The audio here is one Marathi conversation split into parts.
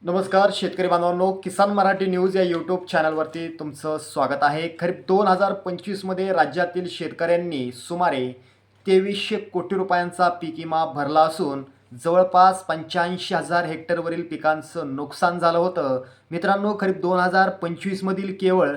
नमस्कार शेतकरी बांधवांनो, किसान मराठी न्यूज या यूट्यूब चॅनलवरती तुमचं स्वागत आहे। खरीप 2025मध्ये राज्यातील शेतकऱ्यांनी सुमारे 2300 कोटी रुपयांचा पीक विमा भरला असून जवळपास 85,000 हेक्टरवरील पिकांचं नुकसान झालं होतं। मित्रांनो, खरीप 2025मधील केवळ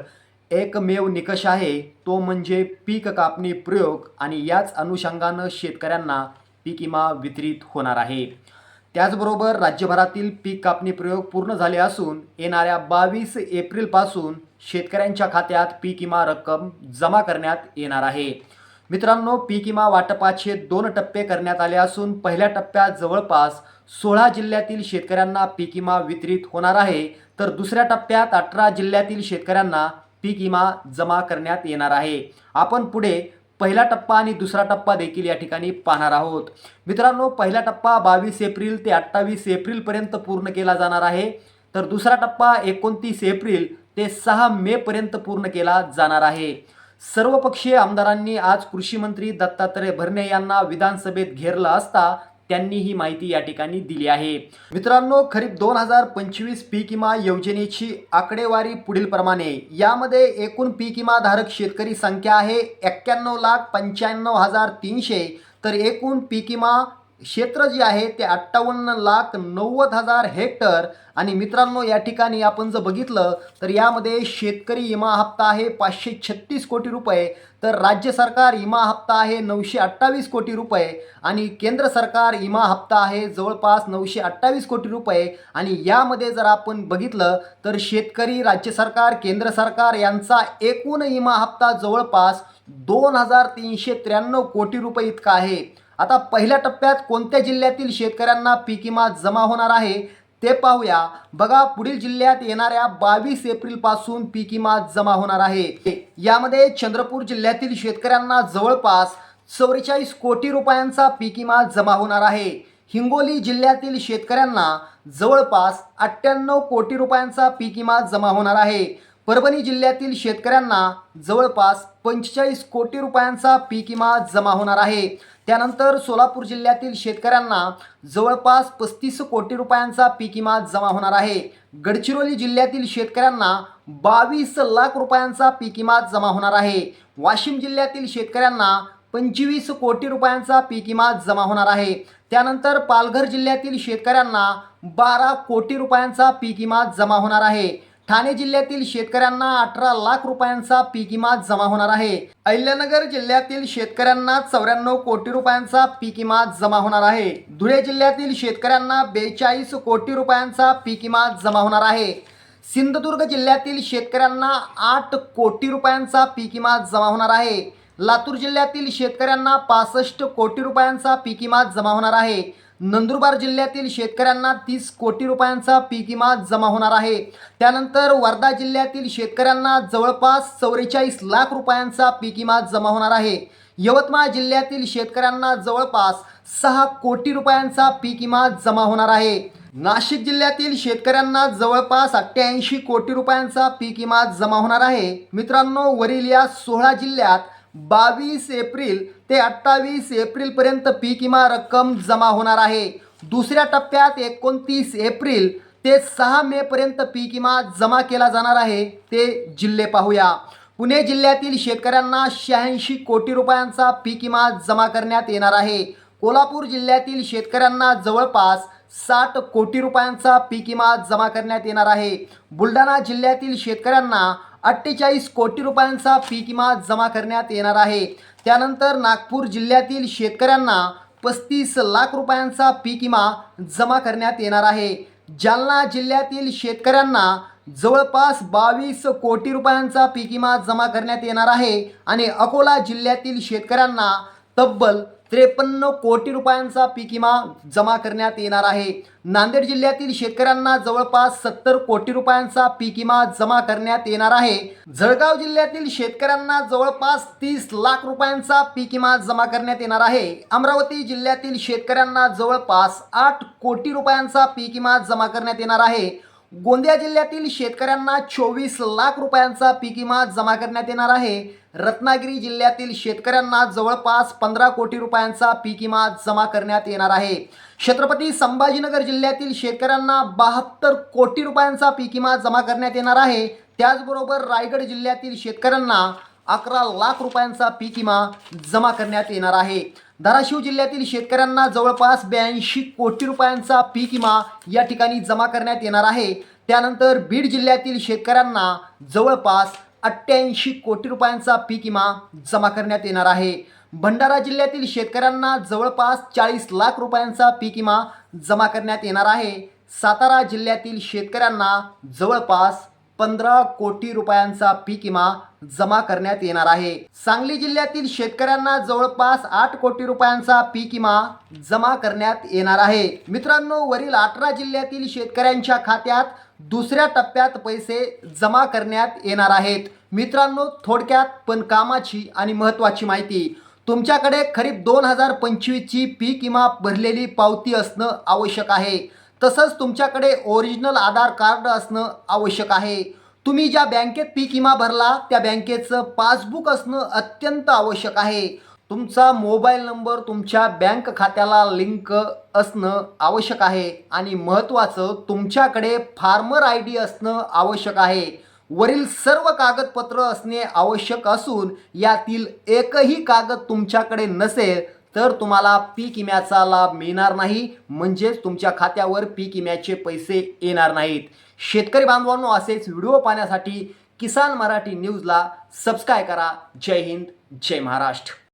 एकमेव निकष आहे, तो म्हणजे पीक कापणी प्रयोग आणि याच अनुषंगानं शेतकऱ्यांना पीक विमा वितरित होणार आहे। त्याचबरोबर राज्यभरातील पीक कापणी प्रयोग पूर्ण झाले असून येणाऱ्या 22 एप्रिलपासून शेतकऱ्यांच्या खात्यात पीक विमा रक्कम जमा करण्यात येणार आहे। मित्रांनो, पीक विमा वाटपाचे 2 टप्पे करण्यात आले असून पहिल्या टप्प्यात जवळपास 16 जिल्ह्यातील शेतकऱ्यांना पीक विमा वितरित होणार आहे, तर दुसऱ्या टप्प्यात 18 जिल्ह्यातील शेतकऱ्यांना पीक विमा जमा करण्यात येणार आहे। आपण पुढे पहिला टप्पा आणि दुसरा टप्पा देखील या ठिकाणी पाहणार आहोत। मित्रांनो, पहिला टप्पा 22 एप्रिल ते 28 एप्रिलपर्यंत पूर्ण केला जाणार आहे, तर दुसरा टप्पा 29 एप्रिल ते 6 मे पर्यंत पूर्ण केला जाणार आहे। सर्वपक्षीय आमदारांनी आज कृषी मंत्री दत्तात्रय भरणे यांना विधानसभेत घेरलं असता त्यांनी ही माहिती या ठिकाणी दिली आहे। मित्रांनो, खरीप 2025 पीक विमा योजनेची आकडेवारी पुढील प्रमाणे। यामध्ये एकूण पीक विमा धारक शेतकरी संख्या आहे 91,95,300, तर एकूण पीक विमा क्षेत्र जे आहे ते 58,90,000 हेक्टर। आणि मित्रांनो, या ठिकाणी आपण जर बघितलं तर यामध्ये शेतकरी विमा हप्ता आहे 536 कोटी रुपये, तर राज्य सरकार विमा हप्ता आहे 928 कोटी रुपये आणि केंद्र सरकार विमा हप्ता आहे जवळपास 928 कोटी रुपये। आणि यामध्ये जर आपण बघितलं तर शेतकरी, राज्य सरकार, केंद्र सरकार यांचा एकूण विमा हप्ता जवळपास 2,393 कोटी रुपये इतका आहे। आता पहिल्या टप्प्यात कोणत्या जिल्ह्यातील शेतकऱ्यांना पीक विमा जमा होणार आहे ते पाहूया। बघा, पुढील जिल्ह्यात येणाऱ्या 22 एप्रिलपासून पीक विमा जमा होणार आहे। यामध्ये चंद्रपूर जिल्ह्यातील शेतकऱ्यांना जवळपास 44 कोटी रुपयांचा पीक विमा जमा होणार आहे। हिंगोली जिल्ह्यातील शेतकऱ्यांना जवळपास 98 कोटी रुपयांचा पीक विमा जमा होणार आहे। परभणी जिल्ह्यातील शेतकऱ्यांना जवळपास 45 कोटी रुपयांचा पीक विमा जमा होणार आहे। त्यानंतर सोलापूर जिल्ह्यातील शेतकऱ्यांना जवळपास 35 कोटी रुपयांचा पीक विमा जमा होणार आहे। गडचिरोली जिल्ह्यातील शेतकऱ्यांना 22 लाख रुपयांचा पीक विमा जमा होणार आहे। वाशिम जिल्ह्यातील शेतकऱ्यांना 25 कोटी रुपयांचा पीक विमा जमा होणार आहे। त्यानंतर पालघर जिल्ह्यातील शेतकऱ्यांना 12 कोटी रुपयांचा पीक विमा जमा होणार आहे। ठाणे जिल्ह्यातील शेतकऱ्यांना 18 लाख रुपयांचा पीक विमा जमा होणार आहे। अहिल्यानगर जिल्ह्यातील शेतकऱ्यांना 94 कोटी रुपयांचा पीक विमा जमा होणार आहे। धुळे जिल्ह्यातील शेतकऱ्यांना 42 कोटी रुपयांचा पीक विमा जमा होणार आहे। सिंधुदुर्ग जिल्ह्यातील शेतकऱ्यांना 8 कोटी रुपयांचा पीक विमा जमा होणार आहे। लातूर जिल्ह्यातील शेतकऱ्यांना 65 कोटी रुपयांचा पीक विमा जमा होणार आहे। नंदुरबार जिल्ह्यातील शेतकऱ्यांना 30 कोटी रुपयांचा पीक विमा जमा होणार आहे। त्यानंतर वर्धा जिल्ह्यातील शेतकऱ्यांना जवळपास 44 लाख रुपयांचा पीक विमा जमा होणार आहे। यवतमाळ जिल्ह्यातील शेतकऱ्यांना जवळपास 6 कोटी रुपयांचा पीक विमा जमा होणार आहे। नाशिक जिल्ह्यातील शेतकऱ्यांना जवळपास 88 कोटी रुपयांचा पीक विमा जमा होणार आहे। मित्रांनो, वरील या 16 जिल्ह्यात 22 एप्रिल ते 28 एप्रिलपर्यंत पीक विमा रक्कम जमा होणार आहे। दुसऱ्या टप्प्यात 29 एप्रिल ते 6 मे पर्यंत पीक विमा जमा केला जाणार आहे। ते जिल्हे पाहूया। पुणे जिल्ह्यातील शेतकऱ्यांना 86 कोटी रुपयांचा पीक विमा जमा करण्यात येणार आहे। कोल्हापूर जिल्ह्यातील शेतकऱ्यांना जवळपास 60 कोटी रुपयांचा पीक विमा जमा करण्यात येणार आहे। बुलढाणा जिल्ह्यातील शेतकऱ्यांना 48 कोटी रुपयांचा पीक विमा जमा करण्यात येणार आहे। त्यानंतर नागपूर जिल्ह्यातील शेतकऱ्यांना 35 लाख रुपयांचा पीक विमा जमा करण्यात येणार आहे। जालना जिल्ह्यातील शेतकऱ्यांना जवळपास 22 कोटी रुपयांचा पीक विमा जमा करण्यात येणार आहे आणि अकोला जिल्ह्यातील शेतकऱ्यांना तब्बल 53 कोटी रुपयांचा पीक विमा जमा करण्यात येणार आहे। नांदेड जिल्ह्यातील शेतकऱ्यांना जवळपास 70 कोटी रुपयांचा पीक विमा जमा करण्यात येणार आहे। जळगाव जिल्ह्यातील शेतकऱ्यांना जवळपास 30 लाख रुपयांचा पीक विमा जमा करण्यात येणार आहे। अमरावती जिल्ह्यातील शेतकऱ्यांना जवळपास 8 कोटी रुपयांचा पीक विमा जमा करण्यात येणार आहे। गोंदिया जिल्ह्यातील शेतकऱ्यांना 24 लाख रुपयांचा पीक विमा जमा करण्यात येणार आहे। रत्नागिरी जिल्ह्यातील शेतकऱ्यांना जवळपास 15 कोटी रुपयांचा पीक विमा जमा करण्यात येणार आहे। छत्रपती संभाजीनगर जिल्ह्यातील शेतकऱ्यांना 72 कोटी रुपयांचा पीक विमा जमा करण्यात येणार आहे. त्याचबरोबर रायगड जिल्ह्यातील शेतकऱ्यांना 11 लाख रुपयांचा पीक विमा जमा करण्यात येणार आहे. धाराशिव जिल्ह्यातील शेतकऱ्यांना जवळपास 82 कोटी रुपयांचा पीक विमा या ठिकाणी जमा करण्यात येणार आहे. त्यानंतर बीड जिल्ह्यातील शेतकऱ्यांना जवळपास 88 कोटी रुपयांचा पीक विमा जमा करण्यात येणार आहे. भंडारा जिल्ह्यातील शेतकऱ्यांना जवळपास 40 लाख रुपयांचा पीक विमा जमा करण्यात येणार आहे. सातारा जिल्ह्यातील शेतकऱ्यांना जवळपास 15 कोटी रुपयांचा पीक विमा जमा करण्यात येणार आहे. सांगली जिल्ह्यातील शेतकऱ्यांना जवळपास 8 कोटी रुपयांचा पीक विमा जमा करण्यात येणार आहे. मित्रांनो, वरील 18 जिल्ह्यातील शेतकऱ्यांच्या खात्यात दुसऱ्या टप्प्यात पैसे जमा करण्यात येणार आहेत. मित्रांनो, थोडक्यात पण कामाची आणि महत्त्वाची माहिती. तुमच्याकडे खरीप 2025ची पीक विमा भरलेली पावती असणं आवश्यक आहे. तसंच तुमच्याकडे ओरिजिनल आधार कार्ड असणं आवश्यक आहे. तुम्ही ज्या बँकेत पीक विमा भरला त्या बँकेचं पासबुक असणं अत्यंत आवश्यक आहे. तुमचा मोबाईल नंबर तुमच्या बँक खात्याला लिंक असणं आवश्यक आहे. आणि महत्त्वाचं, तुमच्याकडे फार्मर ID असणं आवश्यक आहे. वरील सर्व कागदपत्र असणे आवश्यक असून यातील एकही कागद तुमच्याकडे नसेल तर तुम्हाला पीक विम्याचा लाभ मिळणार नाही, म्हणजेच तुमच्या खात्यावर पीक विम्याचे पैसे येणार नाहीत. शेतकरी बांधवांनो, असेच व्हिडिओ पाहण्यासाठी किसान मराठी न्यूजला सबस्क्राईब करा. जय हिंद, जय महाराष्ट्र.